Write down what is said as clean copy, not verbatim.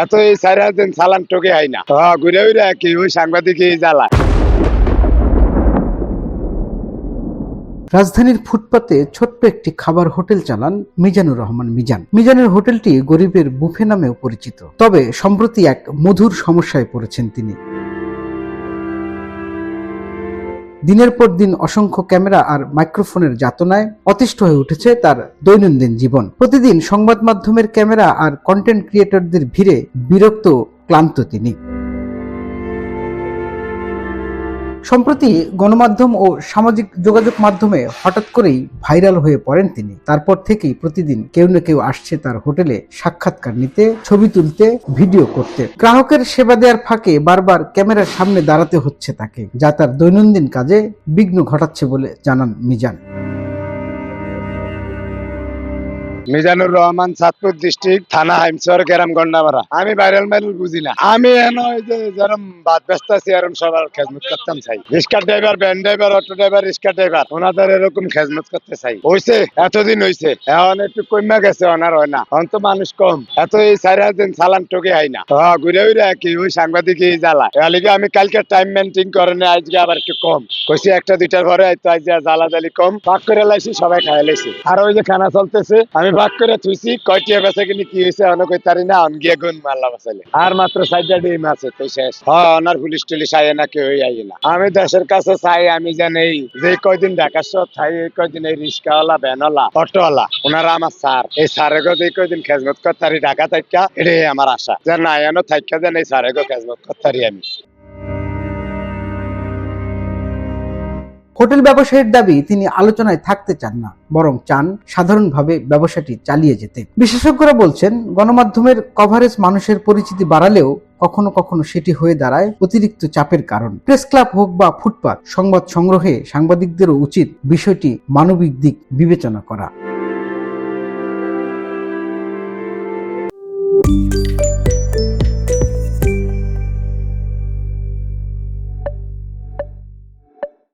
এত এই 4,000 সালান টোকে হয় না। ঘুরে ঘুরে কি ওই সাংবাদিক জ্বালা। রাজধানীর ফুটপাতে ছোট্ট একটি খাবার হোটেল চালান মিজানুর রহমান মিজান। মিজানের হোটেলটি গরিবের বুফে নামেও পরিচিত। তবে সম্প্রতি এক মধুর সমস্যায় পড়েছেন তিনি। দিনের পর দিন অসংখ্য ক্যামেরা আর মাইক্রোফোনের যাতনায় অতিষ্ঠ হয়ে উঠেছে তার দৈনন্দিন জীবন। প্রতিদিন সংবাদ মাধ্যমের ক্যামেরা আর কন্টেন্ট ক্রিয়েটরদের ভিড়ে বিরক্ত, ক্লান্ত তিনি। সম্প্রতি গণমাধ্যম ও সামাজিক যোগাযোগ মাধ্যমে হঠাৎ করেই ভাইরাল হয়ে পড়েন তিনি। তারপর থেকেই প্রতিদিন কেউ না কেউ আসছে তার হোটেলে সাক্ষাৎকার নিতে, ছবি তুলতে, ভিডিও করতে। গ্রাহকের সেবা দেওয়ার ফাঁকে বারবার ক্যামেরার সামনে দাঁড়াতে হচ্ছে তাকে, যা তার দৈনন্দিন কাজে বিঘ্ন ঘটাচ্ছে বলে জানান মিজান। মিজানুর রহমান, চাঁদপুর ডিস্ট্রিক্ট, থানা হাইমচর, গ্রাম গন্ডামারা। আমি ভাইরাল বুঝি না। আমি যেরকম বাদ ব্যস্ত আছি এরকম সবার খেজমত করতাম চাই। রিক্সা driver, van driver, auto driver, রিক্সা ড্রাইভার, ওনাদের এরকম খেজমত করতে চাই। হয়েছে এতদিন হয়েছে, এখন একটু কমে গেছে, ওনার হয় না। এখন তো মানুষ কম, এত এই 4,000 সালান টোকে হয় না। ঘুরে ঘুরে কি ওই সাংবাদিক জ্বালা। এলিগে আমি কালকে টাইম মেনটেন করে না, আজকে আবার একটু কম কইছি, 1-2টার ঘরে আজ জ্বালাজালি কম পাক করে লাইছি, সবাই খাই লাইছি। আর ওই যে খানা চলতেছে, আমি ভাগ করে থুইছি, কয়টিয়া বেচা কিনি কি হয়েছে অনেক কইতারি না, অন গিয়ে গুণ মারলা বাঁচাইলে। আর মাত্র 4টা ডিম আছে, তো শেষ। ওনার পুলিশ টুলিশ আইয়ে না, কেউ আইয়ে না। আমি দেশের কাছে চাই, আমি জানি যে কয়দিন ঢাকা শহর থাই, এই কয়দিন এই রিক্সাওয়ালা, ভ্যানওয়ালা, অটোওয়ালা, ওনারা আমার স্যার। এই স্যারেগো যে কয়দিন খেজমত করতারি ঢাকা থাইকা, এটাই আমার আশা, যে না এনো থাইকা যেন এই স্যারেগো খেজমত করতারি আমি। হোটেল ব্যবসায়ীর দাবি, তিনি আলোচনায় থাকতে চান না, বরং চান সাধারণভাবে ব্যবসাটি চালিয়ে যেতে। বিশেষজ্ঞরা বলছেন, গণমাধ্যমের কভারেজ মানুষের পরিচিতি বাড়ালেও কখনো কখনো সেটি হয়ে দাঁড়ায় অতিরিক্ত চাপের কারণ। প্রেস ক্লাব হোক বা ফুটপাত, সংবাদ সংগ্রহে সাংবাদিকদেরও উচিত বিষয়টি মানবিক দিক বিবেচনা করা।